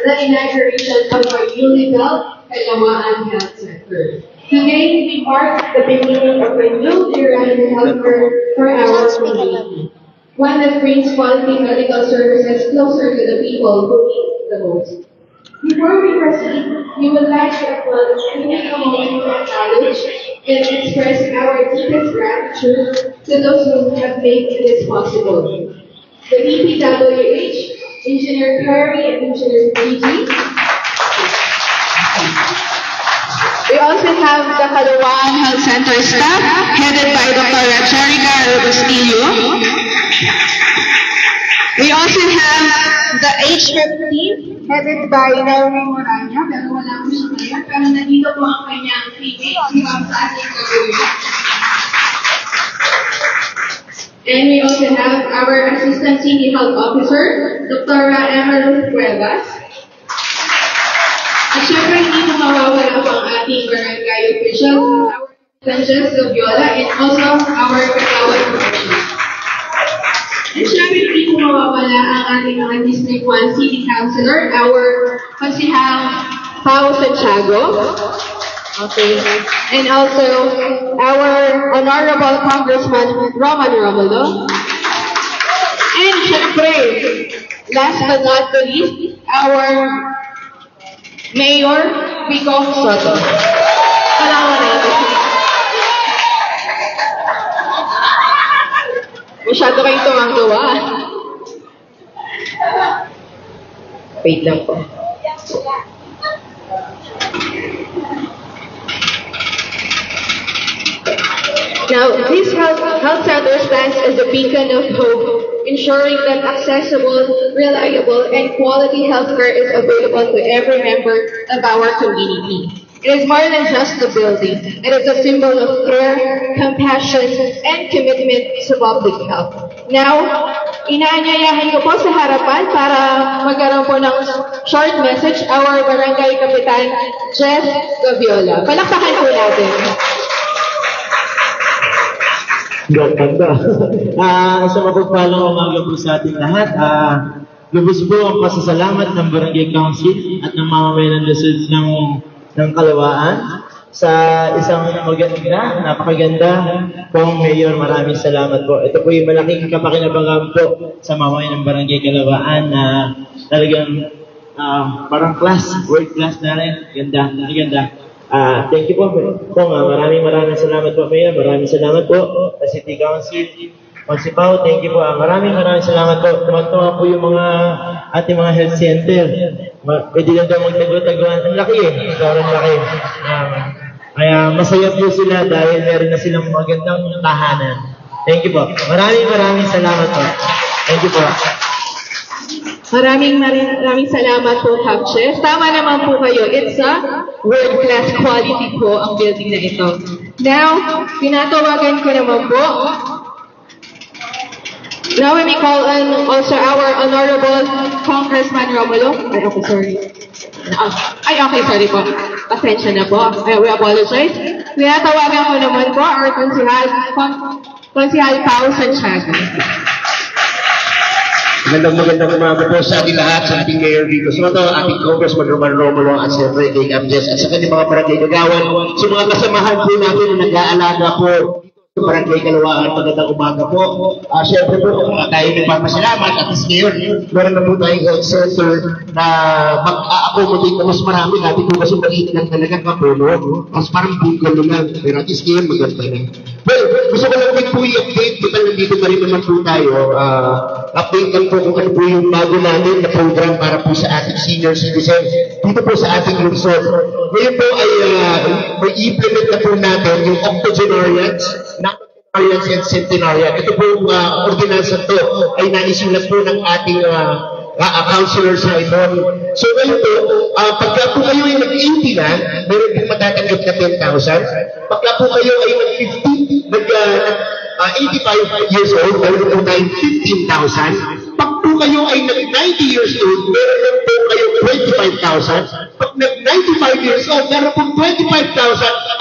The inauguration of our newly built Kalawaan Health Center. Today, we mark the beginning of a new era in healthcare for our community, one that brings quality medical services closer to the people who need it the most. Before we proceed, we would like to acknowledge and take a moment to acknowledge and express our deepest gratitude to those who have made this possible. The DPWH, Engineer Perry and Engineer Gigi. We also have the Caloocan Health Center staff, headed by Dr. Jerica Agustillo. We also have the HMEP team, headed by Naomi Moranya, pero wala po siya ngayon, pero nandito po ang kanyang teammate, si Ma'am Sassi Cabrera. And we also have our Assistant City Health Officer, Dr. Emerald Cuevas. At syempre, hindi po mawawala po ang ating barangay officials, our Sanchez Gaviola, and also our Kagawad professionals. And syempre, hindi po mawawala ang ating mga District 1 City Councilor, our Konsihal Pao Santiago. Okay. And also, our Honorable Congressman Roman Romulo. And syempre, last but not the least, our Mayor Bicong Soto. Salamat natin. Masyado kayo tumanggawa. Wait lang po. Now, this health center stands as a beacon of hope, ensuring that accessible, reliable, and quality healthcare is available to every member of our community. It is more than just a building. It is a symbol of care, compassion, and commitment to public health. Now, inaanyayahan ko po sa harapan para magkaroon po ng short message our Barangay Kapitan Jeff Gaviola. Palakpakan po natin. Ganda. Isang mapagpalang umaga po sa ating lahat. Lubos po ang pasasalamat ng Barangay Council at ng mamamayan ng Luzon ng Caloocan sa isang napakaganda pong Mayor. Maraming salamat po. Ito po yung malaking kapakinabangan po sa mamamayan ng Barangay Caloocan na talagang parang world class na rin. Ganda. Thank you po. Maraming salamat po, Mayor. Maraming salamat po sa City Council. Pao, thank you po. Maraming salamat po. Tumatama po yung mga ating mga health center. Pwede lang daw magtago-taguan. Ang laki eh. Sobrang laki. Kaya masaya po sila dahil meron na silang magandang tahanan. Thank you po. Maraming salamat po. Thank you po. Maraming salamat po, Cap Chef. Tama naman po kayo. It's a world-class quality po ang building na ito. Now, pinatawagan ko naman po. Now, we may call on also our Honorable Congressman Romulo. Sorry po. Pasensya na po. We apologize. Pinatawagan ko naman po our Konsihal Pao Santiago. Magandang umaga po sa ating lahat, sa ating mayor dito. So ito, ating Congressman Roman Romulo at Siyempre Dave Amjes at sa kanyang mga barangay kagawan. Sa mga kasamahan po natin na nag-aalaga po sa barangay Caloocan, magandang umaga po. Siyempre po, tayo nagpapasalamat at as ngayon, meron na po tayong health center na mag-a-accommodate na mas marami. Dati po kasi maliit lang talaga kapuno. Mas parang bungalo lang. Pero at least ngayon, maganda na. Well, gusto ko lang po i-update. Kita nandito na rin naman po tayo. Update lang po kung ano po yung bago namin na program para po sa ating senior citizens dito po sa ating lungsod. Ngayon po ay may implement na po natin yung octogenarians, octogenarians and centenarian. Ito po yung ordinansa to ay naisulat po ng ating counselors na ito. So ngayon po, pagka po kayo ay nag-80 na, meron po matatanggap na 10,000. Pagka po kayo ay nag-85 years old, meron po tayong 15,000. Pag po kayo ay nag-90 years old, meron po kayo 25,000. Pag nag-95 years old, meron po 25,000.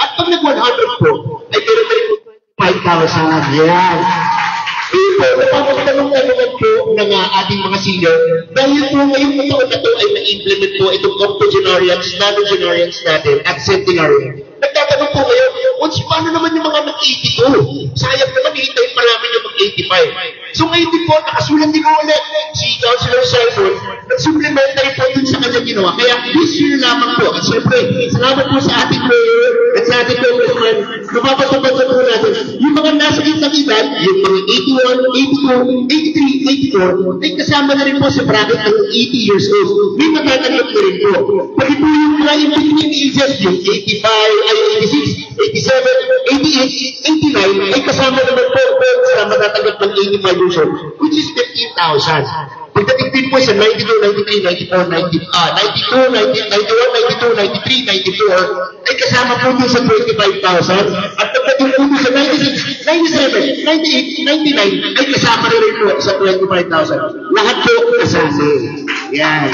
At pag nag-100 po, ay meron na rin po 5,000. Yan. Ito, napapagtanong-tanungan po ng ating mga senior, dahil po ngayong taon na ito ay na-implement po itong octogenarians, nanogenarians natin, at centenarian. Nagtatanong po kayo, kung Coach, paano naman yung mga mag-82? Sayang naman, hintayin marami yung mag-85. So ngayon din po, nakasulat din ko ulit si Councilor Simon, nag-supplementary po dun sa kanya ginawa. Kaya this year lamang po, at syempre, salamat po sa ating mayor at sa ating congressman, napapatupad na po natin, yung mga nasa kitang edad, yung mga 81, 82, 83, 84, ay kasama na rin po sa bracket ng 80 years old. May matatanggap na rin po. Pati po yung mga in-between ages, yung 85, ay 86, 87, 88, 89, ay kasama naman po sa matatanggap ng 85 years old, which is 15,000. Pagdating din po sa 92, 93, 94, 92, 91, 92, 93, 94, ay kasama po din sa 25,000. At pagdating po sa 96, 97, 98, 99, ay kasama rin po sa 25,000. Lahat po kasama. Yan.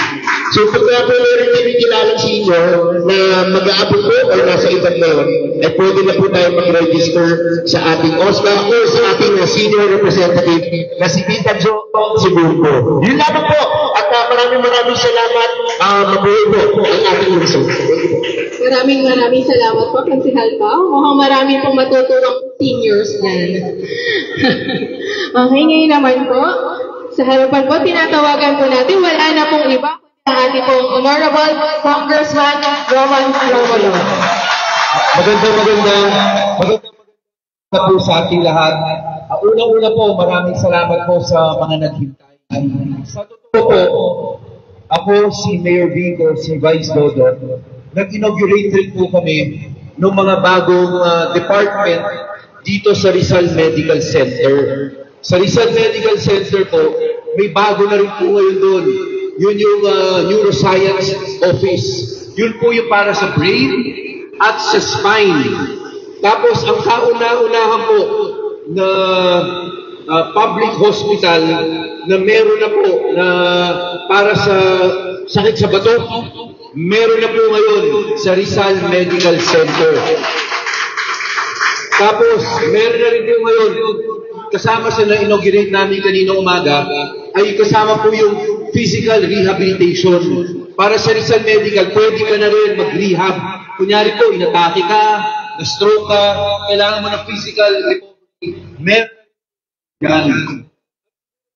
So kung nga po meron kami kilala sa inyo na mag-aabot po o nasa edad na yun, ay pwede na po tayo mag-register sa ating OSCA o sa ating senior representative na si Tita Jo Sigurpo. Yun lamang po. At maraming salamat. Mabuhay po ang ating lungsod. Maraming salamat po, Kansihal Pao. Mukhang marami pong matuturong seniors dyan. Okay, ngayon naman po, sa harapan po, tinatawagan po natin, wala na pong iba, ang ating pong Honorable Congressman Roman Romulo. Magandang po sa ating lahat. Unang-una po, maraming salamat po sa mga naghintay. Sa totoo po, ako si Mayor Vico, si Vice Dodo, nag-inaugurate rin po kami ng mga bagong department dito sa Rizal Medical Center. Sa Rizal Medical Center po, may bago na rin po ngayon doon. Yun yung Neuroscience Office. Yun po yung para sa brain at sa spine. Tapos ang kauna-unahan po na public hospital na meron na po na para sa sakit sa bato, meron na po ngayon sa Rizal Medical Center. Tapos meron na rin po ngayon kasama sa na-inaugurate namin kaninang umaga ay kasama po yung physical rehabilitation. Para sa Rizal Medical, pwede ka na rin mag-rehab. Kunyari po, inatake ka, na-stroke ka, kailangan mo ng physical recovery. Meron yan.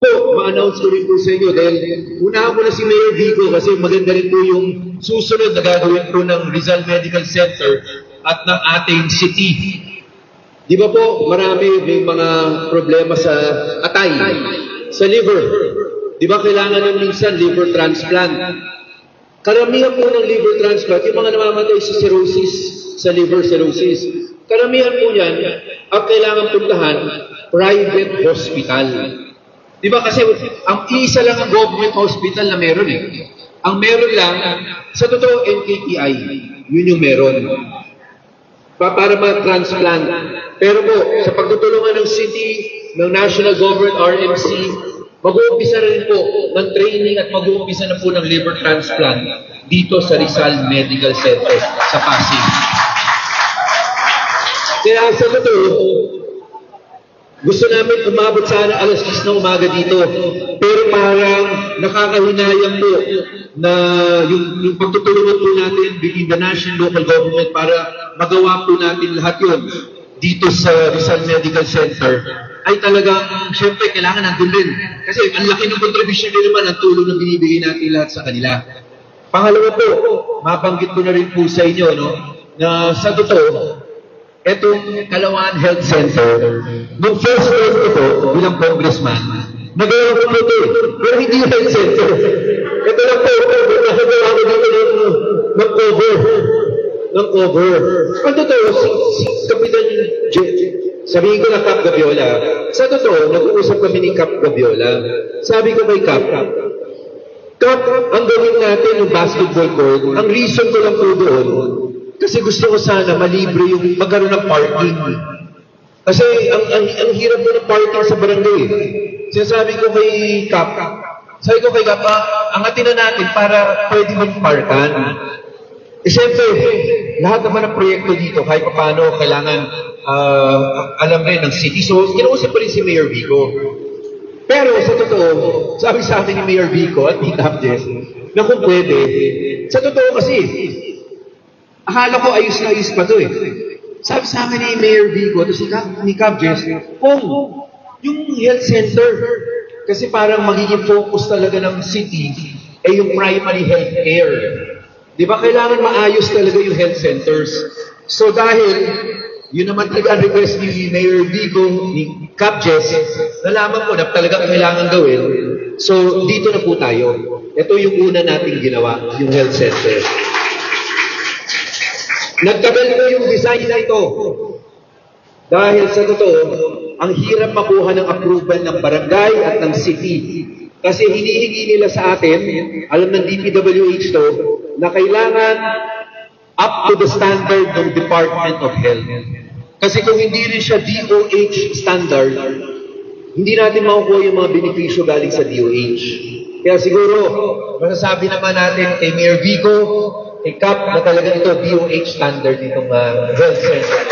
So, ma-announce ko rin po sa inyo dahil unahan ko na si Mayor Vico kasi maganda rin po yung susunod na gagawin po ng Rizal Medical Center at ng ating city. Di ba po, marami may mga problema sa atay, sa liver. Di ba kailangan ng minsan liver transplant? Karamihan po ng liver transplant, yung mga namamatay sa cirrhosis, sa liver cirrhosis. Karamihan po yan, ang kailangan puntahan, private hospital. Di ba kasi, ang isa lang ang government hospital na meron eh. Ang meron lang, sa totoo, NKTI, yun yung meron. Para ma-transplant. Pero po, sa pagtutulungan ng city, ng national government, RMC, mag-uumpisa rin po ng training at mag-uumpisa na po ng liver transplant dito sa Rizal Medical Center sa Pasig. Kaya sa totoo, gusto namin umabot sana alas 10 na umaga dito. Pero parang nakakahinayang po na yung pagtutulungan po natin between the national local government para magawa po natin lahat yun dito sa Rizal Medical Center ay talagang, syempre, kailangan nandun din. Kasi ang laki ng contribution din naman ang tulong na binibigay natin lahat sa kanila. Pangalawa po, mabanggit ko na rin po sa inyo, no, na sa totoo, etong Kalawaan Health Center, nung first time ko po, bilang congressman, nagawa ko ito, pero hindi yung health center. Ito lang po, nagawa ko dito ng cover. Ang totoo, si Kapitan sabihin ko na Cap Gabiola, sa totoo, nag-uusap kami ni Cap Gabiola. Sabi ko kay Cap, ang gawin natin ng basketball court, ang reason ko lang po doon, kasi gusto ko sana malibre yung magkaroon ng parking. Kasi ang hirap mo ng parking sa barangay. Sinasabi ko kay Cap, angatin na natin para pwede mag-parkan. Siyempre, lahat naman ng proyekto dito, kahit paano, kailangan alam rin ng city. So, kinausap ko rin si Mayor Vico. Pero sa totoo, sabi sa akin ni Mayor Vico at Tita Abdes, na kung pwede, sa totoo kasi, akala ko ayos na ayos pa to eh. sabi sa amin ni Mayor Vico, to ni Cap Jess, yung health center, kasi parang magiging focus talaga ng city, yung primary health care. Di ba kailangan maayos talaga yung health centers? So dahil, yun naman talaga ang request ni Mayor Vico, ni Cap Jess, nalaman ko na talaga kailangan gawin. So dito na po tayo. Ito yung una nating ginawa, yung health center. Nagtagal ko yung design na ito. Dahil sa totoo, ang hirap makuha ng approval ng barangay at ng city. Kasi hinihingi nila sa atin, alam ng DPWH to, na kailangan up to the standard ng Department of Health. Kasi kung hindi rin siya DOH standard, hindi natin makukuha yung mga benepisyo galing sa DOH. Kaya siguro, masasabi naman natin kay Mayor Vico, kay Cap, na talaga ito DOH standard itong health center.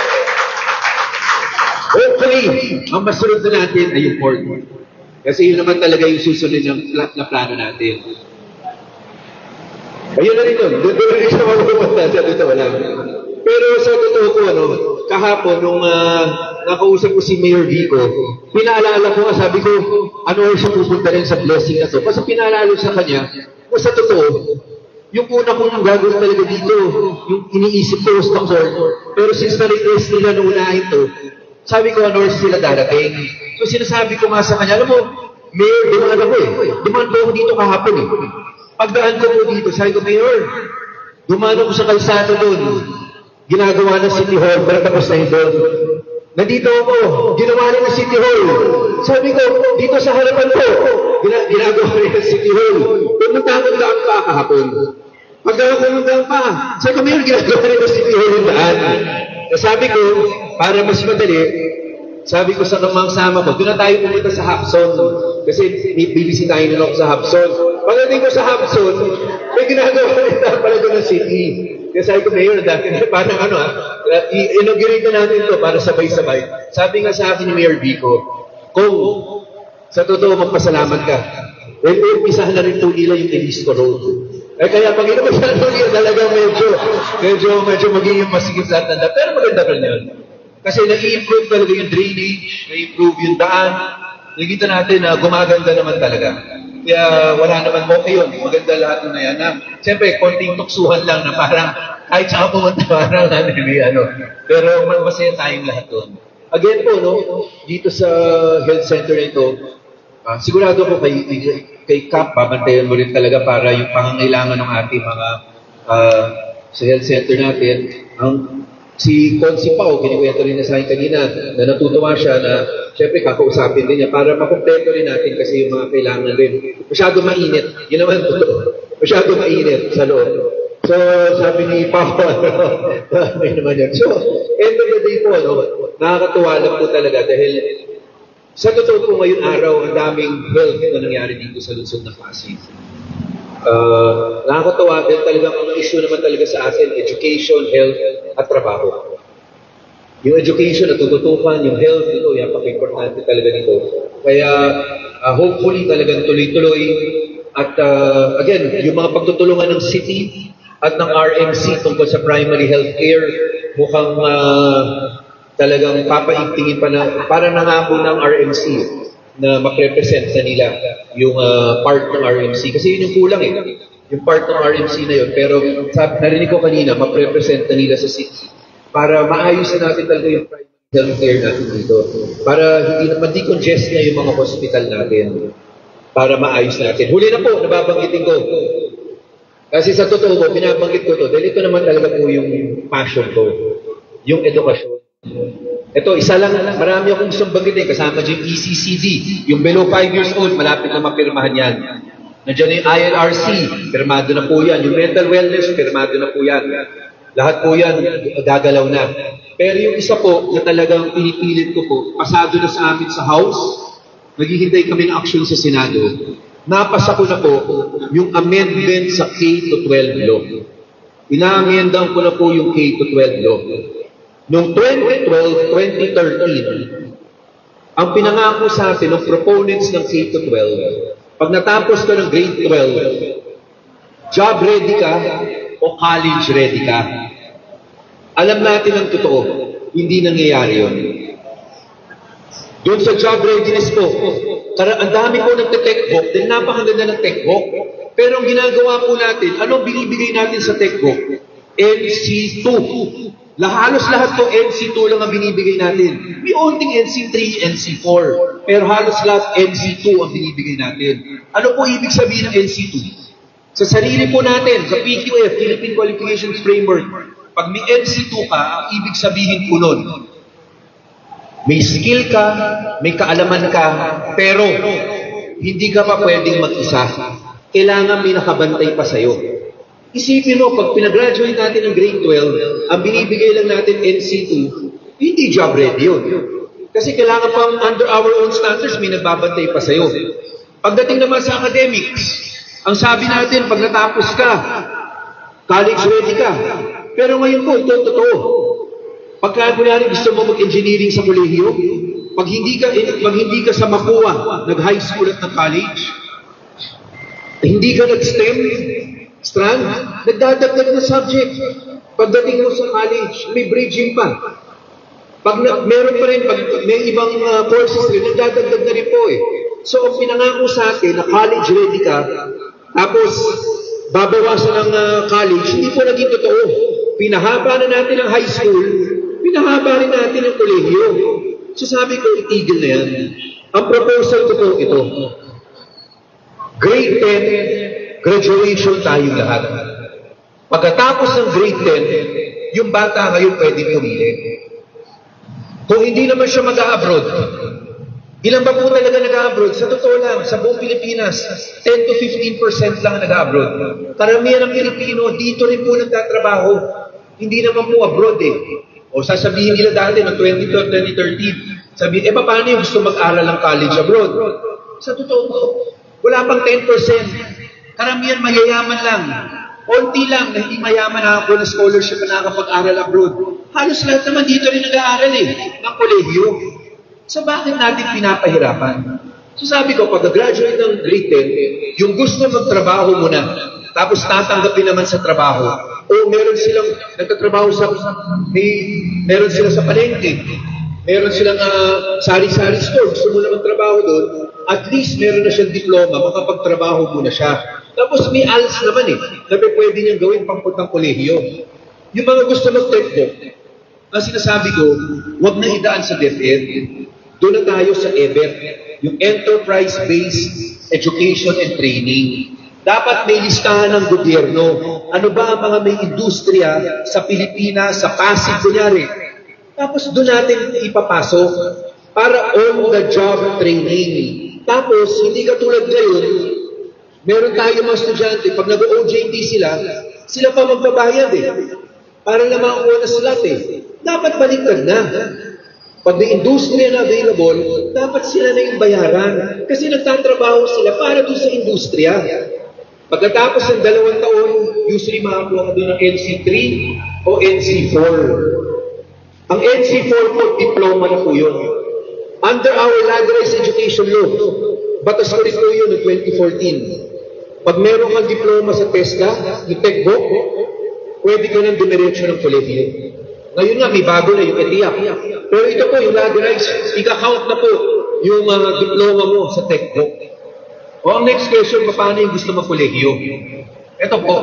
Hopefully, ang masunod na natin ay yung port. Kasi yun naman talaga yung susunod na plano natin. Ayun na rin yun. Doon na rin siya magpupunta. Dito wala. Pero sa totoo ko, kahapon, nung nakausap ko si Mayor Vico, pinaalala ko nga, sabi ko, ano siya pupunta rin sa blessing na to. Kasi pinaalala sa kanya, kung sa totoo, yung una kong gagawin talaga dito, yung iniisip ko was pero since na-request nila na unahin to, sabi ko, ano sila darating. So sinasabi ko nga sa kanya, alam mo, Mayor, dumaan ako Dumaan po ako dito kahapon Pagdaan ko po dito, sabi ko, Mayor, dumaan ako sa kalsado doon. Ginagawa ng City Hall, pero tapos na yun doon. Nandito ako, ginawa rin ng City Hall. Sabi ko, dito sa harapan ko, ginagawa rin ng City Hall. Pumunta ako lang pa kahapon. Pagdaan pa, sabi ko, Mayor, ginagawa rin ng City Hall yung daan. Sabi ko, para mas madali, sabi ko sa kamang-sama ko, doon na tayo pumunta sa Hapson. Kasi bibisitahin na ako sa Hapson. Pagdating ko sa Hapson, may ginagawa rin na pala doon ng city. Kaya sabi ko, Mayor, parang inaugurate na natin ito para sabay-sabay. Sabi nga sa akin ni Mayor Vico, kung sa totoo magpasalamat ka, umpisahan na rin po nila yung Elisco Road. Kaya pag inumasan po nila talagang medyo magiging masigit lahat ng daan. Pero maganda rin yun. Kasi nai-improve talaga yung drainage, nai-improve yung daan. Nakikita natin na gumaganda naman talaga. Kaya wala naman okay yun. Maganda lahat na yan. Siyempre, konting tuksuhan lang na parang kahit saan pumunta parang Pero masaya tayong lahat doon. Again po, dito sa health center na ito, sigurado ko kay Cap, pabantayan mo rin talaga para yung pangangailangan ng ating mga sa health center natin. Si Consi Pao, kinikwento rin na sa akin kanina, na natutuwa siya na siyempre kakausapin din niya para makumpleto rin natin kasi yung mga kailangan rin. Masyado mainit. Yun naman masyado mainit sa loob. So, sabi ni Pao, may naman yan. So, end of the day po, nakakatuwa lang po talaga dahil sa totoo po ngayon araw, ang daming health na nangyari dito sa lungsod ng Pasig. Nakakatawa din talagang ang issue naman talaga sa atin, education, health, at trabaho. Yung education, natututukan, yung health, ito, yan, paki-importante talaga dito. Kaya, hopefully talagang tuloy-tuloy. At again, yung mga pagtutulungan ng city at ng RMC tungkol sa primary health care, mukhang talagang papaigtingin pa na, para nangako ng RMC na makrepresent na nila yung part ng RMC. Kasi yun yung kulang yung part ng RMC na yun. Pero narinig ko kanina, makrepresent na nila sa city para maayos na natin talaga yung primary health care natin dito. Para hindi congest na yung mga hospital natin. Para maayos natin. Huli na po, nababanggitin ko. Kasi sa totoo ko, binabanggit ko to. Dahil ito naman talaga po yung passion ko. Yung edukasyon. Ito, isa lang, marami akong gustong banggitin. Kasama dyan yung ECCD. Yung below 5 years old, malapit na mapirmahan yan. Nandiyan yung ILRC, pirmado na po yan. Yung mental wellness, pirmado na po yan. Lahat po yan, gagalaw na. Pero yung isa po, na talagang pinipilit ko po, pasado na sa amin sa House, naghihintay kami ng action sa Senado. Napasa ko na po yung amendment sa K-12 law. Ina-amendan ko na po yung K-12 law. Noong 2012, 2013, ang pinangako sa atin ng proponents ng K-12, pag natapos ka ng grade 12, job ready ka o college ready ka. Alam natin ang totoo, hindi nangyayari yun. Doon sa job readiness po, ang dami po nagte-techbook, dahil napakaganda ng techbook. Pero ang ginagawa po natin, anong binibigay natin sa techbook? NC2. Halos lahat po NC2 lang ang binibigay natin. May onting NC3, NC4. Pero halos lahat NC2 ang binibigay natin. Ano po ibig sabihin ng NC2? Sa sarili po natin, sa PQF, Philippine Qualifications Framework, pag may NC2 ka, ang ibig sabihin po nun, may skill ka, may kaalaman ka, pero hindi ka pa pwedeng mag-isa. Kailangan may nakabantay pa sa'yo. Isipin mo, pag pinagraduate natin ng grade 12, ang binibigay lang natin NC2, hindi job ready yun. Kasi kailangan pang under our own standards, may nagbabantay pa sa'yo. Pagdating naman sa academics, ang sabi natin, pag natapos ka, college ready ka. Pero ngayon po, ito totoo. Pagka kunyari gusto mo mag-engineering sa kolehiyo, pag hindi ka sa makuha, nag-high school at nag-college, hindi ka nag-STEM strand, nagdadagdag na subject. Pagdating mo sa college, may bridging pa. Meron pa rin, may ibang courses rin, nagdadagdag na rin po eh. So, ang pinangako sa atin na college ready ka, tapos babawasan ng college, hindi po naging totoo. Pinahaba na natin ang high school, pinahaba rin natin ang kolehiyo. So sabi ko, itigil na yan. Ang proposal ko po ito. Grade 10, graduation tayong lahat. Pagkatapos ng grade 10, yung bata ngayon pwede pumili. Kung hindi naman siya mag-a-abroad, ilan ba po talaga nag-a-abroad? Sa totoo lang, sa buong Pilipinas, 10 to 15% lang nag-a-abroad. Karamihan ng Pilipino, dito rin po nagtatrabaho. Hindi naman po abroad eh. O sasabihin nila dati noong 2013, sabihin, paano yung gusto mag-aral ng college abroad? Sa totoo po, wala pang 10%. Karamihan mayayaman lang. Konti lang na hindi mayaman nakakuha ng scholarship na nakakapag-aral abroad. Halos lahat naman dito rin nag-aaral eh, ng kolehiyo. So bakit natin pinapahirapan? So sabi ko, pag-graduate ng grade 10, yung gusto magtrabaho muna, tapos tatanggapin naman sa trabaho, o meron silang nagtatrabaho meron sila sa palengke, meron silang sari-sari store, gusto mo na magtrabaho doon, at least meron na siyang diploma, makapagtrabaho muna siya. Tapos may ALS naman eh, na pwede niyang gawin pangpuntang kolehiyo. Yung mga gusto mag-techbook, ang sinasabi ko, huwag na idaan sa DepEd. Doon na tayo sa EBET, yung Enterprise-Based Education and Training. Dapat may listahan ng gobyerno. Ano ba ang mga may industriya sa Pilipinas, sa Pasig, kunyari. Tapos doon natin ipapasok para on-the-job training. Tapos, hindi katulad ngayon, meron tayo mga estudyante, pag nag-OJT sila pa magbabayad eh. Para na makakuha na slot eh. Dapat baliktad na. Pag may industriya na available, dapat sila na yung bayaran. Kasi nagtatrabaho sila para doon sa industriya. Pagkatapos ng 2 taon, usually makakuha ka doon ng NC3 o NC4. Ang NC4 po, diploma na po yun. Under our Lagrace Education Law, batas ko rin po yun noong 2014. Pag meron kang diploma sa TESDA, yung techbook, pwede ka nang dumiretso ng kolehiyo. Ngayon nga, may bago na yung ETIAP. Pero ito po, yung Lagrace, ika-count na po yung diploma mo sa techbook. O ang next question, paano yung gusto mag-kolehiyo? Ito po,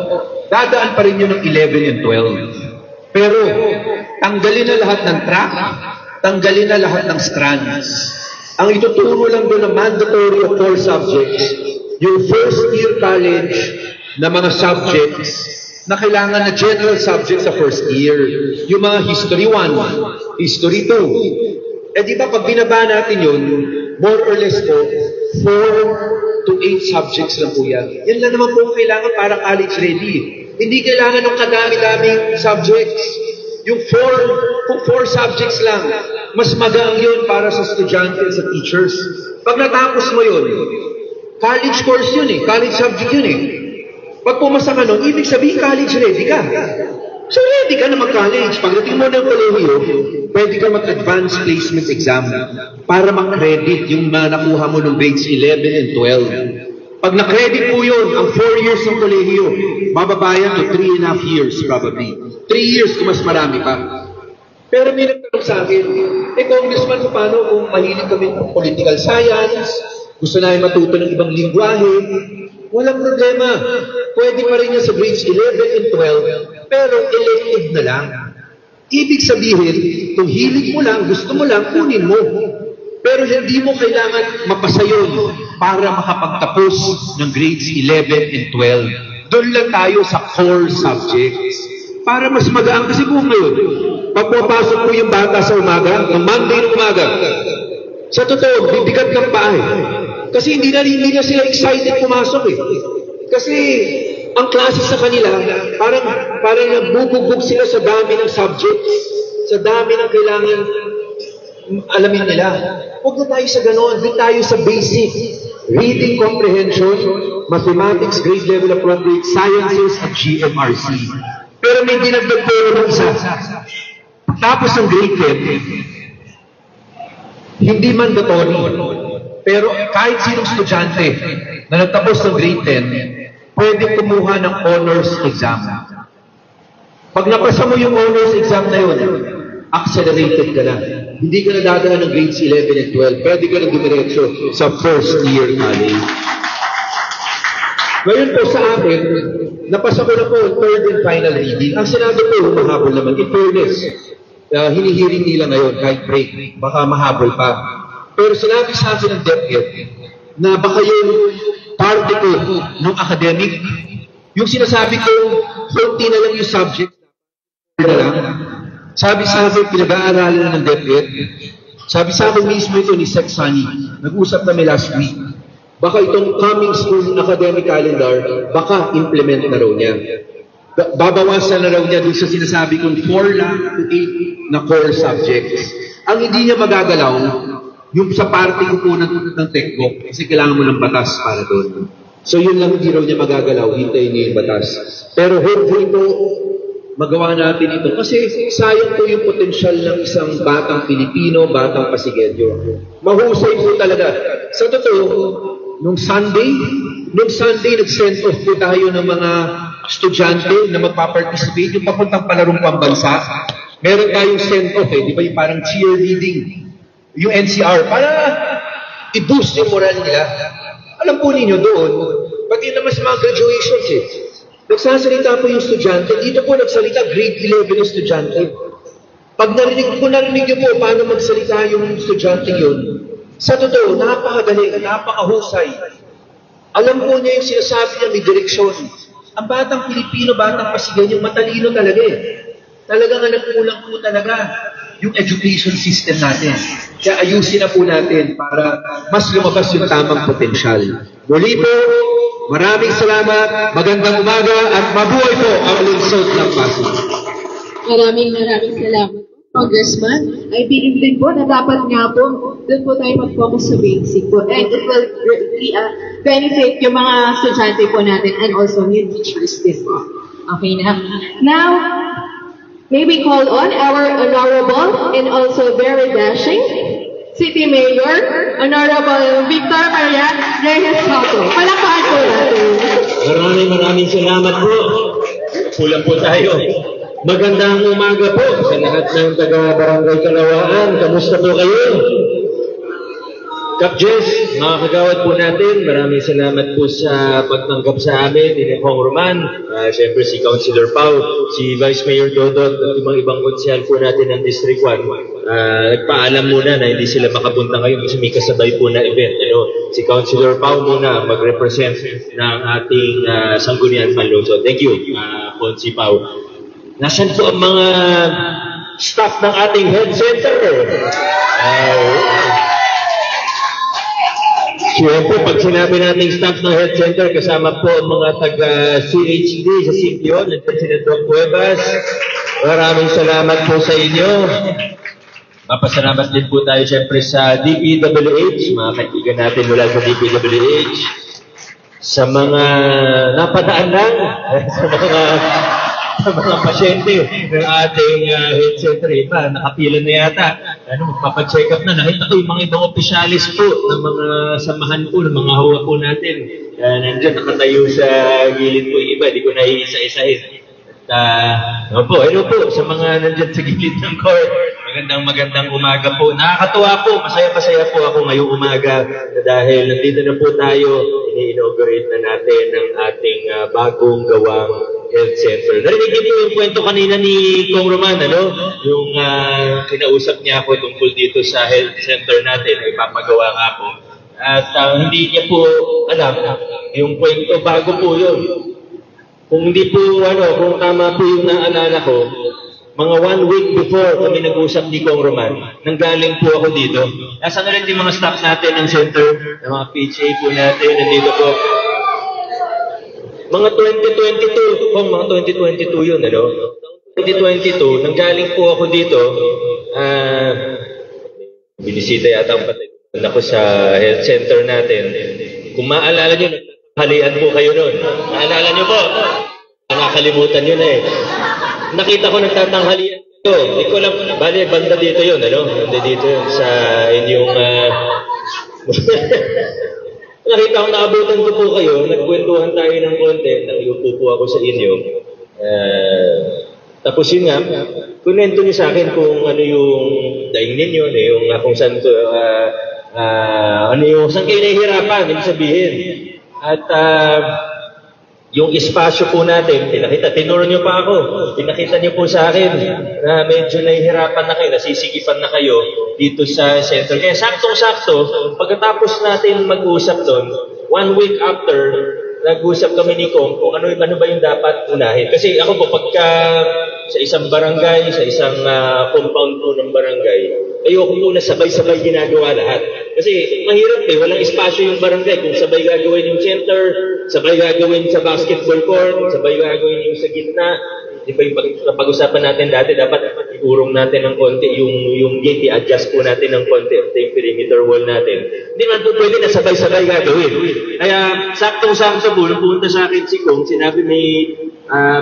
dadaan pa rin yun ng 11 and 12. Pero, tanggalin na lahat ng track, tanggalin na lahat ng strands. Ang ituturo lang doon na mandatory of 4 subjects, yung first year college na mga subjects na kailangan na general subjects sa first year. Yung mga history 1, history 2. Eh di ba pag binaba natin yun, more or less po, 4 to 8 subjects lang po yan. Yan lang naman po kailangan para college ready. Hindi kailangan ng kadami-daming subjects. Yung 4 subjects lang, mas magaang yun para sa estudyante at sa teachers. Pag natapos mo yun, college course yun eh, college subject yun eh. Pag pumasa ka nun, ibig sabihin college ready ka. So ready ka na mag-college. Pagdating mo ng kolehiyo, pwede ka mag-advanced placement exam para mag-credit yung nakuha mo ng grades 11 and 12. Pag na-credit po yun, ang 4 years ng kolehiyo, bababa yan to 3.5 years probably. 3 years kung mas marami pa. Pero may nagtanong sa akin, Congressman, paano kung mahilig kami ng political science, gusto namin matuto ng ibang lingwahe, walang problema. Pwede pa rin yan sa grades 11 and 12, pero elective na lang. Ibig sabihin, kung hilig mo lang, gusto mo lang, kunin mo. Pero hindi mo kailangan mapasa yun para makapagtapos ng grades 11 and 12. Doon lang tayo sa core subjects. Para mas magaan. Kasi kung ngayon, pagpapasok po yung bata sa umaga, ng Monday ng umaga, sa totoo, bibigat ng paa eh. Kasi hindi na sila excited pumasok eh. Kasi ang klase sa kanila, parang nagbubugbog sila sa dami ng subjects, sa dami ng kailangan alamin nila. Huwag na tayo sa ganoon, hindi tayo sa basic. Reading comprehension, mathematics, grade level appropriate, sciences, at GMRC. Pero may dinagdag po yung isa. Tapos ang grade 10, hindi mandatory. Pero kahit sinong estudyante na nagtapos ng grade 10, pwede kumuha ng honors exam. Pag napasa mo yung honors exam na yun, accelerated ka na. Hindi ka na dadala ng grades 11 and 12. Pwede ka na dumiretso sa first year college. Ngayon po sa akin, napasa ko na po third and final reading. Ang sinabi ko, mahabol naman. In fairness, hinihiring nila ngayon kahit break. Baka mahabol pa. Pero sinabi sa akin ng DepEd na baka yung parte ko ng academic, yung sinasabi ko, 40 na lang yung subject na lang. Sabi sa akin, pinag-aaralan ng DepEd. Sabi sa akin mismo ito ni Sec Sunny. Nag-usap kami last week. Baka itong coming school academic calendar, baka implement na raw niya. Babawasan na raw niya dun sa sinasabi kong 4 lang to 8 na core subjects. Ang hindi niya magagalaw, yung sa parte ko po ng TechBook, kasi kailangan mo ng batas para doon. So yun lang hindi raw niya magagalaw, hintayin niya yung batas. Pero hopefully po, magawa natin ito. Kasi sayang po yung potensyal ng isang batang Pilipino, batang Pasigueño. Mahusay po talaga. Sa totoo, nung Sunday, nag-send off po tayo ng mga estudyante na magpa-participate yung papuntang palarong pambansa. Meron tayong send off di ba yung parang cheerleading, yung NCR, para i-boost yung moral nila. Alam po ninyo doon, pati naman sa mga graduations nagsasalita po yung estudyante, dito po nagsalita grade 11 yung estudyante. Pag narinig niyo po paano magsalita yung estudyante yun, sa totoo, napakagaling, napakahusay. Alam po niya yung sinasabi niya, may direksyon. Ang batang Pilipino, batang Pasigueño, matalino talaga Talagang nagkulang po talaga yung education system natin. Kaya ayusin na po natin para mas lumabas yung tamang potensyal. Muli po, maraming salamat, magandang umaga, at mabuhay po ang lungsod ng Pasig. Maraming salamat, Congressman. I believe din po na dapat nga po, doon po tayo mag-focus sa basic po. And it will really benefit yung mga estudyante po natin and also new teachers din po. Okay na. Now, may we call on our honorable and also very dashing City Mayor, Honorable Victor Maria Reyes Soto. Palakpakan po natin. Maraming salamat po. Kulang po tayo. Magandang umaga po sa lahat ng taga-Barangay Kalawaan. Kamusta po kayo? Kap Jess, mga kagawad po natin, maraming salamat po sa pagtanggap sa amin, ni Hong Roman, siyempre si Councilor Pau, si Vice Mayor Dodot, at yung ibang konsyal po natin ng District 1. Nagpaalam muna na hindi sila makapunta ngayon kasi may kasabay po na event. Si Councilor Pau muna mag-represent ng ating Sangguniang Panlungsod. Thank you, Consi Pau. Nasaan po ang mga staff ng ating health center? Siyempre, pag sinabi natin staff ng health center, kasama po ang mga taga-CHD sa Sitio, nandiyan si Doc Cuevas. Maraming salamat po sa inyo. Mapasalamat din po tayo siyempre sa DPWH, mga kaibigan natin mula sa DPWH, sa mga napadaan lang, sa mga pasyente ng ating health center. Iba, nakapila na yata. Magpapacheck up na. Nakita ko yung mga ibang opisyalis po ng mga samahan po, ng mga hawa po natin. Nandiyan, nakatayo sa gilid ko yung iba, di ko naiisa-isahin. Hello po sa mga nandiyan sa gilid ng court. Magandang umaga po. Nakakatuwa po, masaya-masaya po ako ngayong umaga dahil nandito na po tayo, ini-inaugurate na natin ang ating bagong gawang health center. Narinig niyo po yung kwento kanina ni Kong Roman, yung kinausap niya ako tungkol dito sa health center natin, ay papagawa nga po. At hindi niya po alam, yung kwento, bago po yun. Kung hindi po, kung tama po yung naalala ko, mga 1 week before kami nag-usap ni Kong Roman, nanggaling po ako dito. Nasaan na rin yung mga staff natin ng center, ng mga PHA po natin, nandito po. Mga 2022, mga 2022 yun, 2022, nanggaling po ako dito, binisita yata ang patay ako sa health center natin. Kung maalala nyo, halian po kayo nun. Naalala nyo po? Nakakalimutan nyo na Nakita ko nagtatanghalian ito. Hindi ko alam, bali, banda dito yun, Banda dito yun sa inyong... Nakita ko, naabutan ko po kayo, nagkwentuhan tayo ng konti, nakiupo po ako sa inyo. Tapos yun nga, kunento niyo sa akin kung ano yung daing ninyo, yung kung saan ko, saan kayo nahihirapan, ibig sabihin. At yung espasyo po natin, tinuro niyo pa ako, pinakita niyo po sa akin na medyo nahihirapan na kayo, nasisigipan na kayo dito sa center. Kaya saktong-sakto, pagkatapos natin mag-usap doon, 1 week after, nag-usap kami ni Kong kung ano ba yung dapat unahin. Kasi ako po, pagka sa isang barangay, sa isang compound po ng barangay, ayoko muna sabay-sabay ginagawa lahat. Kasi mahirap walang espasyo yung barangay. Kung sabay gagawin yung center, sabay gagawin sa basketball court, sabay gagawin yung sa gitna. Di ba yung pag-usapan natin dati, dapat iurong natin ng konti, yung gate, i-adjust po natin ng konti, yung perimeter wall natin. Hindi man po pwede na sabay-sabay gagawin. Kaya saktong-sakto po, nung pumunta sa akin si Kong, sinabi may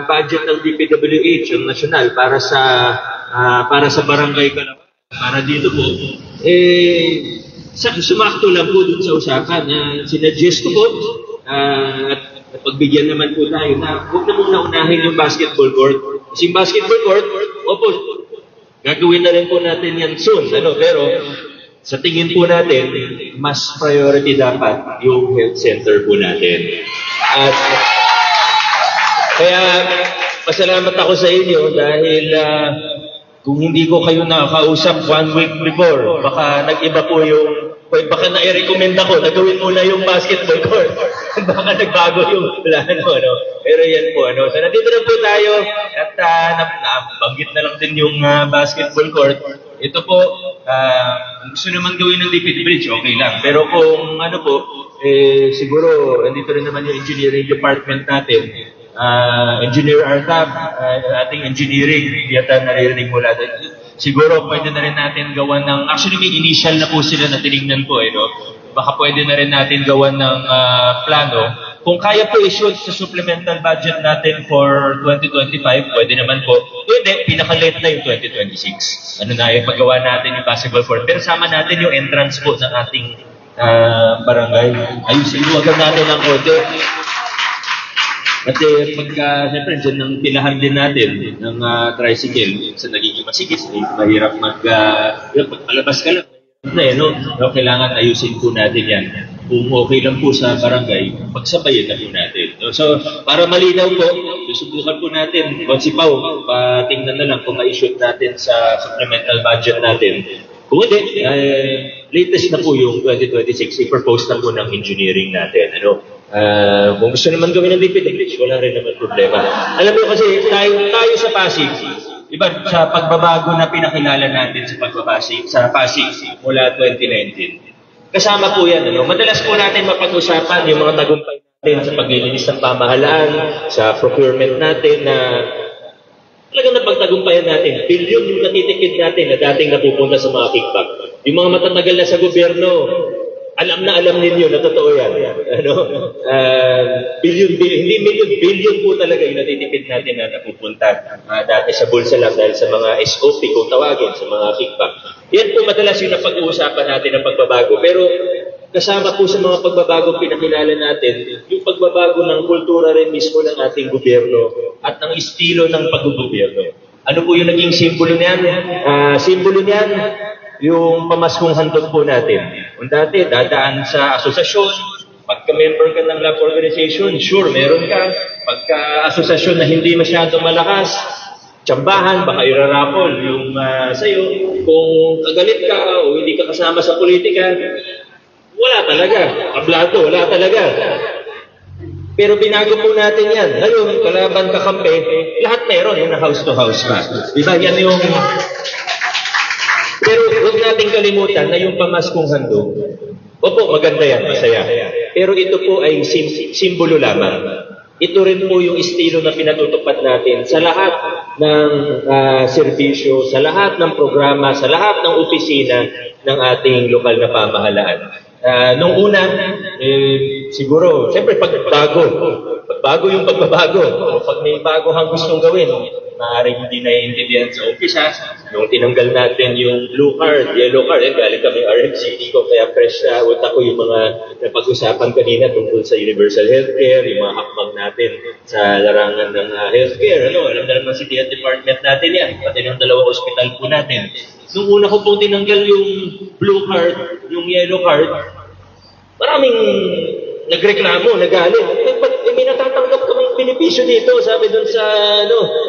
budget ng DPWH, yung national, para sa barangay Kalapan. Para dito po, sumakto lang po dun sa usapan. Sinuggest ko po, at pagbigyan naman po tayo na huwag na muna unahin yung basketball court. Kasi yung basketball court, gagawin na rin po natin yan soon. Pero sa tingin po natin, mas priority dapat yung health center po natin. At kaya pasalamat ako sa inyo dahil kung hindi ko kayo nakakausap 1 week before, baka nag-iba po baka na-recommend ako na gawin muna yung basketball court. Baka nagbago yung plano, Pero yan po, So nandito na po tayo at nabanggit na lang din yung basketball court. Ito po, kung gusto naman gawin ng lipid bridge, okay lang. Pero kung siguro, nandito rin naman yung engineering department natin. Engineer Artab, ating engineering, yata naririnig mula doon. Siguro pwede na rin natin gawan ng, actually may initial na po sila na tinignan po, Baka pwede na rin natin gawan ng plano. Kung kaya po i-shoot sa supplemental budget natin for 2025, pwede naman po. Hindi, pinaka-late na yung 2026. Yung paggawa natin yung basketball court. Pero sama natin yung entrance po ng ating barangay. Ayusin mo agad natin ang konti. Kasi siyempre, dyan ang pilahan din natin ng tricycle sa nagiging masigis. Mahirap pagpalabas ka lang. Kailangan ayusin po natin yan. Kung okay lang po sa barangay, pagsabayin na po natin. So, para malinaw po, susubukan po natin, kung si Pao, tingnan na lang kung ma-shoot natin sa supplemental budget natin. Kung hindi, latest na po yung 2026, i-propose na po ng engineering natin. Kung gusto naman gawin ng DPWH, wala rin naman problema. Alam mo kasi, tayo sa Pasig, iba sa pagbabago na pinakilala natin sa Pasig mula 2019. Kasama po yan. Madalas po natin mapag-usapan yung mga tagumpay natin sa paglilinis ng pamahalaan, sa procurement natin na talagang napagtagumpayan natin. Bilyon yung natitikid natin na dating napupunta sa mga kickback. Yung mga matatagal na sa gobyerno, Alam na alam ninyo na totoo yan. Ano? Hindi billion po talaga yung natitipid natin na napupunta dati sa bulsa lang dahil sa mga SOP kung tawagin, sa mga kickback. Yan po madalas yung napag-uusapan natin ng pagbabago. Pero kasama po sa mga pagbabagong pinakilala natin, yung pagbabago ng kultura rin mismo ng ating gobyerno at ng estilo ng paggobyerno. Ano po yung naging simbolo niyan? Simbolo niyan, yung pamaskong handog po natin. Kung dati, dadaan sa asosasyon, pagka-member ka ng love organization, sure, meron ka. Pagka-asosasyon na hindi masyado malakas, tsambahan, baka irarapol yung sa'yo. Kung kagalit ka o hindi ka kasama sa politika, wala talaga. Ablato, wala talaga. Pero binago po natin yan. Ngayon, kalaban kakampi, lahat meron yung house to house pa. Diba? Yan yung... Pero huwag natin kalimutan na yung pamaskong handog, opo, maganda yan, masaya. Pero ito po ay simbolo lamang. Ito rin po yung estilo na pinatutupad natin sa lahat ng serbisyo, sa lahat ng programa, sa lahat ng opisina ng ating lokal na pamahalaan. Nung una, siguro, siyempre pagbago yung pagbabago. Pag may bago kang gustong gawin, maaaring hindi naiintindihan sa umpisa. Nung tinanggal natin yung blue card, yellow card, galing kami RMCD ko, kaya fresh na utak ko yung mga napag-usapan kanina tungkol sa universal healthcare, yung mga hakbang natin sa larangan ng healthcare. Alam na naman si Health Department natin yan, pati ng dalawang hospital po natin. Nung una ko pong tinanggal yung blue card, yung yellow card, maraming nagreklamo, nagalit. May natatanggap kaming benepisyo dito, sabi dun sa,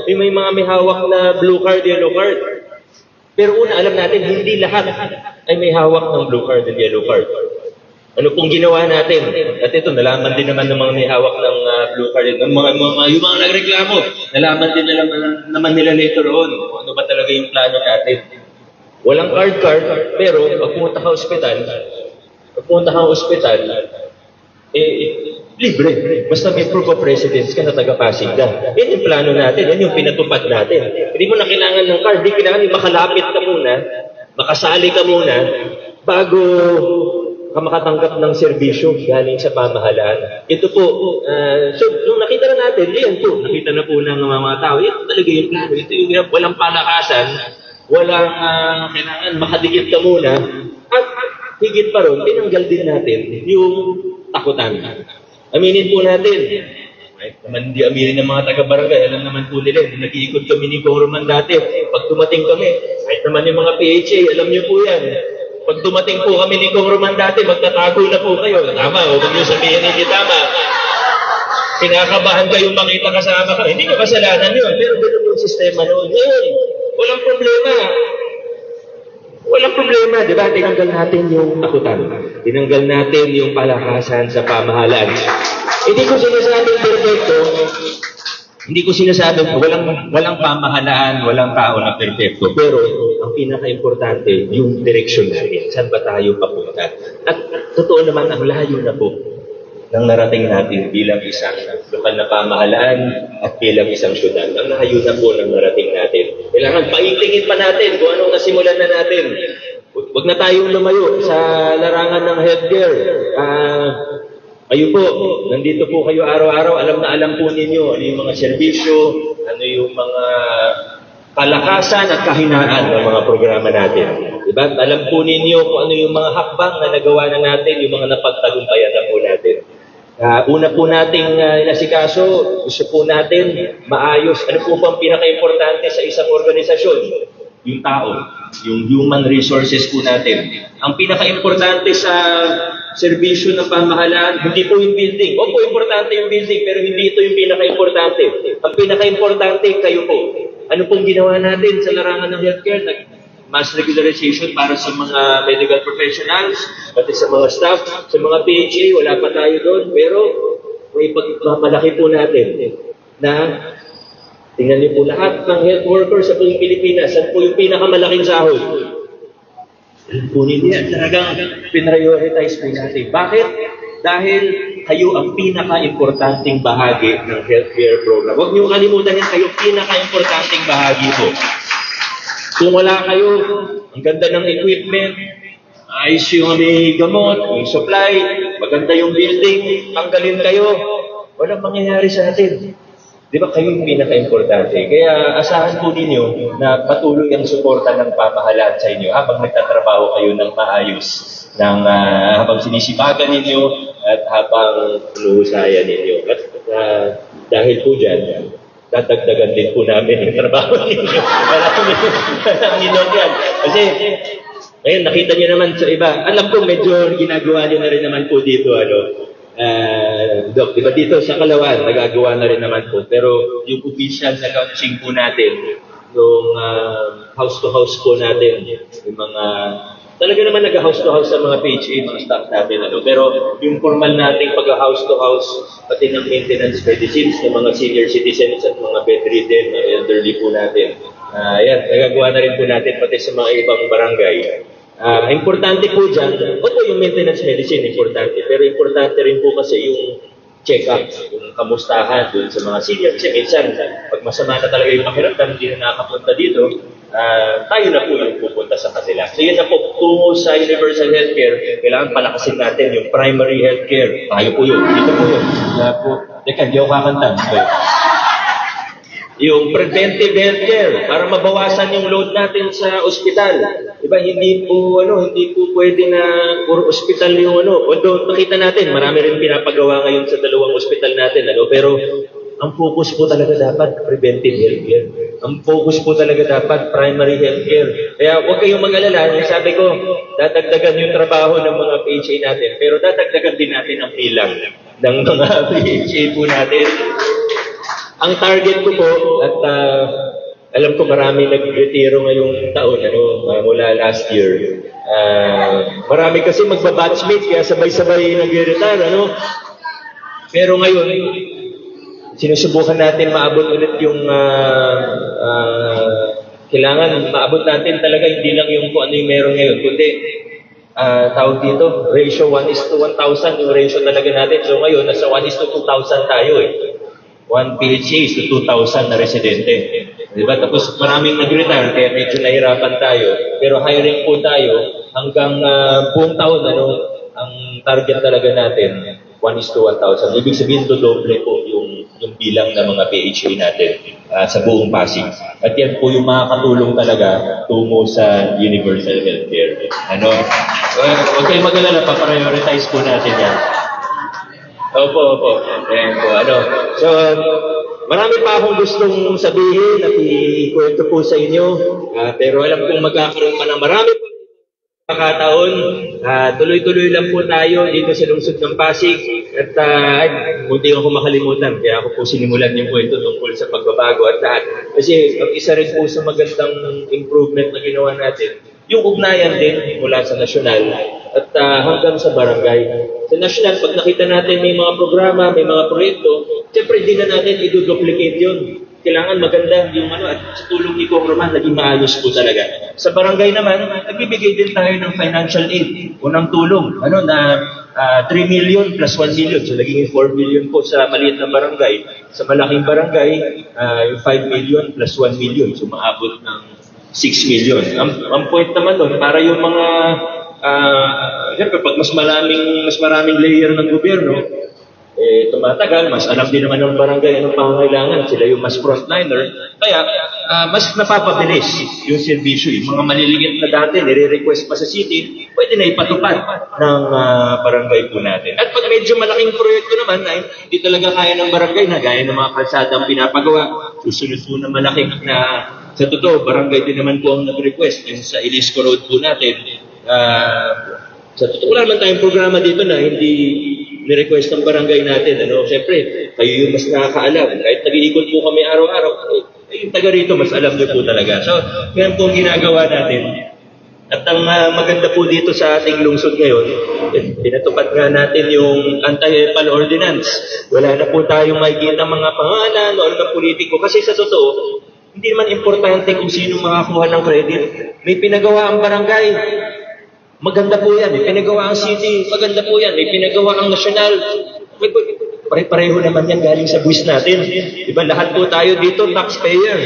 may mga may hawak na blue card, yellow card. Pero una, alam natin, hindi lahat ay may hawak ng blue card and yellow card. Ano pong ginawa natin? At ito, nalaman din naman ng mga may hawak ng blue card, yung mga nagreklamo, nalaman din naman nila later on, ano ba talaga yung plano natin. Walang card, pero pag pumunta ka ospital, libre. Basta may proof of residence ka na taga-Pasig ka. Yan yung plano natin, yan yung pinatupad natin. Hindi mo na kailangan ng card, hindi kailangan makalapit ka muna, makasali ka muna, bago ka makatanggap ng serbisyo galing sa pamahalaan. Ito po, so nung nakita na natin, nakita na po ng mga tao, ito talaga yung plano. Ito yung walang palakasan, walang kailangan makadikit ka muna, at higit pa ron, tinanggal din natin yung takutan. Aminin po natin. Kahit naman hindi aminin ng mga taga-barangay, alam naman po nila, nag-iikot kami ni Congressman dati. Pag dumating kami, kahit naman yung mga PHA, alam niyo po yan. Pag dumating po kami ni Congressman dati, magtatago na po kayo. Tama, huwag niyo sabihin hindi tama. Kinakabahan kayong makita kasama ka. Hindi ka kasalanan yun, pero ganun yung sistema noon. Ngayon, walang problema. Walang problema, di ba? Tinanggal natin yung takutan. Tinanggal natin yung palakasan sa pamahalaan. Hindi ko sinasabing perfecto. Hindi ko sinasabing walang pamahalaan, walang tao na perfecto. Pero ang pinaka-importante, yung direksyon natin. Saan ba tayo papunta? At totoo naman, ang layo na po ng narating natin bilang isang lokal na pamahalaan at bilang isang syudad. Ang layo na po ng narating natin. Kailangan paingtingin pa natin kung anong nasimulan na natin. Huwag na tayong lumayo sa larangan ng healthcare. Kayo po, nandito po kayo araw-araw, alam na alam po ninyo ano yung mga serbisyo, ano yung mga kalakasan at kahinaan ng mga programa natin. Diba? Alam po ninyo kung ano yung mga hakbang na nagawa na natin, yung mga napagtagumpayan na po natin. Una po nating inasikaso, gusto po natin maayos. Ano po bang pinaka-importante sa isang organisasyon? Yung tao, yung human resources po natin. Ang pinaka-importante sa serbisyo ng pamahalaan, hindi po yung building. Opo, importante yung building, pero hindi ito yung pinaka-importante. Ang pinaka-importante, kayo po. Ano pong ginawa natin sa larangan ng healthcare? Mass regularization para sa mga medical professionals, pati sa mga staff, sa mga PHA, wala pa tayo doon. Pero may pagmamalaki po natin na tingnan niyo po lahat ng health workers sa buong Pilipinas, saan po yung pinakamalaking sahod? Po ninyo, talagang pinrioritize po natin. Bakit? Dahil kayo ang pinaka-importanting bahagi ng healthcare program. Huwag niyo kalimutan yan, kayo pinaka-importanting bahagi po. Kung wala kayo, ang ganda ng equipment, ayos yung may gamot, yung supply, maganda yung building, tanggalin kayo. Walang mangyayari sa atin. Di ba kayo yung pinaka-importante? Kaya asahan po ninyo na patuloy ang suporta ng pamahalaan sa inyo habang nagtatrabaho kayo ng maayos, habang sinisipagan ninyo at habang pinuhusayan ninyo. At dahil po dyan, tatagdagan din po namin yung trabaho ninyo. Walang ninong yan. Kasi, ngayon, nakita niyo naman sa iba. Alam ko, medyo ginagawa niyo na rin naman po dito, Dok, diba dito sa Kalawan, nagagawa na rin naman po. Pero yung official na launching po natin, yung house to house po natin, yung mga, talaga naman nag-house to house sa mga PHA, mga staff natin. Pero yung formal nating pag-house to house, pati ng maintenance medicines ng mga senior citizens at mga bedridden, elderly po natin. Yan, nagagawa na rin po natin pati sa mga ibang barangay. Importante po dyan, yung maintenance medicine, importante. Pero importante rin po kasi yung check-up, yung kamustahan dun sa mga senior. Kasi minsan, pag masama na talaga yung pakiramdam, hindi na nakakapunta dito, tayo na po yung pupunta sa kanila. So yun na po, tungo sa universal healthcare, kailangan palakasin natin yung primary healthcare. Tayo po yun, dito po yun. Teka, hindi ako kakanta. Yung preventive healthcare para mabawasan yung load natin sa ospital. Diba, hindi po pwede na puro ospital yung Although nakita natin, marami rin pinapagawa ngayon sa dalawang ospital natin, pero ang focus po talaga dapat preventive healthcare. Ang focus po talaga dapat primary healthcare. Kaya huwag kayong mag-alala. Sabi ko, dadagdagan yung trabaho ng mga PHA natin, pero dadagdagan din natin ang bilang ng mga PHA po natin. Ang target ko po, at alam ko marami nag-retiro ngayong taon, mula last year. Marami kasi magbabatchmate, kaya sabay-sabay nag-retire, Pero ngayon, sinusubukan natin maabot ulit yung kailangan maabot natin talaga, hindi lang yung kung ano yung meron ngayon, kundi tawag dito, ratio 1:1,000 yung ratio talaga natin. So ngayon, nasa 1:2,000 tayo 1 PHA is to 2,000 na residente. Diba? Tapos maraming nag-retire, kaya medyo nahirapan tayo. Pero hiring po tayo hanggang buong taon, ang target talaga natin, 1:1,000. Ibig sabihin, dodoble po yung bilang ng mga PHA natin sa buong Pasig. At yan po yung makakatulong talaga tungo sa universal healthcare. Huwag kayong mag-alala, pa-prioritize po natin yan. Opo. Ayan po, So, marami pa akong gustong sabihin at ikwento po sa inyo. Pero alam kong magkakaroon pa ng marami pa pagkakataon. Tuloy-tuloy lang po tayo dito sa lungsod ng Pasig. At munti ako makalimutan. Kaya ako po sinimulan yung kwento tungkol sa pagbabago at lahat. Kasi ang isa rin po sa magandang improvement na ginawa natin, yung ugnayan din mula sa nasyonal at hanggang sa barangay. Sa nasyonal, pag nakita natin may mga programa, may mga proyekto, siyempre hindi na natin i-duplicate yun. Kailangan maganda yung at sa tulong ni Kong Roman, naging maayos po talaga. Sa barangay naman, nagbibigay din tayo ng financial aid, unang tulong, na 3 million plus 1 million. So, naging 4 million po sa maliit na barangay. Sa malaking barangay, yung 5 million plus 1 million. So, maabot ng 6 million. Ang point naman doon, para yung mga, siyempre, pag mas maraming layer ng gobyerno, tumatagal, mas alam din naman ng barangay anong pangangailangan. Sila yung mas frontliner. Kaya, mas napapabilis yung servisyo. Yung mga maliliit na dati, nire-request pa sa city, pwede na ipatupad ng barangay po natin. At pag medyo malaking proyekto naman, hindi talaga kaya ng barangay na gaya ng mga kalsadang pinapagawa. Susunod po na malaki na, sa totoo, barangay din naman po ang nag-request. Yung sa Ilisco Road po natin, sa totoo, wala naman tayong programa dito na hindi ni-request ng barangay natin. Siyempre, kayo yung mas nakakaalam. Kahit nag-iikot po kami araw-araw, yung taga rito, mas alam nyo po talaga. So, yan po ang ginagawa natin. At ang maganda po dito sa ating lungsod ngayon, pinatupad nga natin yung anti-HEPAL ordinance. Wala na po tayong makikita mga pangalan o ng politiko. Kasi sa totoo, hindi naman importante kung sino makakuha ng credit. May pinagawa ang barangay. Maganda po yan. May pinagawa ang city. Maganda po yan. May pinagawa ang nasyonal. Pare-pareho naman yan galing sa buwis natin. Diba? Lahat po tayo dito, taxpayer.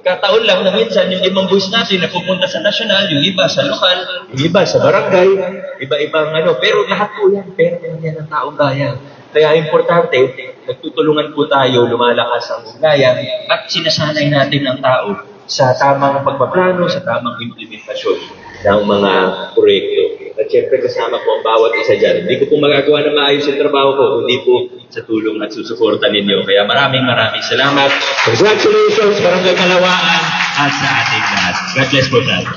Nagkataon lang na minsan yung 5 buwis natin na pupunta sa nasyonal, yung iba sa lokal, yung iba sa barangay, iba-ibang ano. Pero lahat po yan, pera yan ng taong bayan. Kaya importante, nagtutulungan po tayo, lumalakas ang ugnayan at sinasanay natin ang tao sa tamang pagpaplano, sa tamang implementasyon ng mga proyekto. At syempre kasama po ang bawat isa dyan. Hindi ko po magagawa na maayos yung trabaho ko, kundi po sa tulong at susuporta ninyo. Kaya maraming salamat. Congratulations, Barangay Kalawaan at sa ating lahat. God bless po tayo.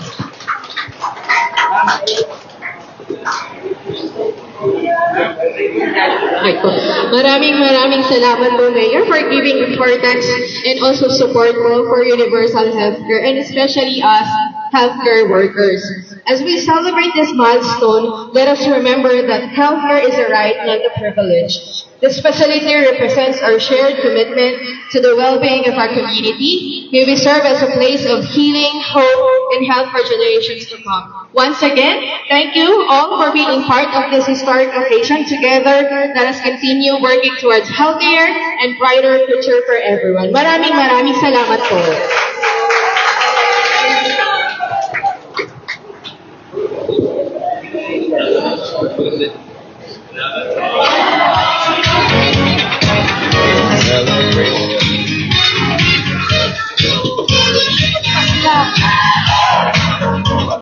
Maraming salamat po, Mayor, for giving importance and also support po for universal healthcare and especially us healthcare workers. As we celebrate this milestone, let us remember that healthcare is a right, not a privilege. This facility represents our shared commitment to the well-being of our community. May we serve as a place of healing, hope, and health for generations to come. Once again, thank you all for being part of this historic occasion. Together, let us continue working towards healthier and brighter future for everyone. Maraming salamat po.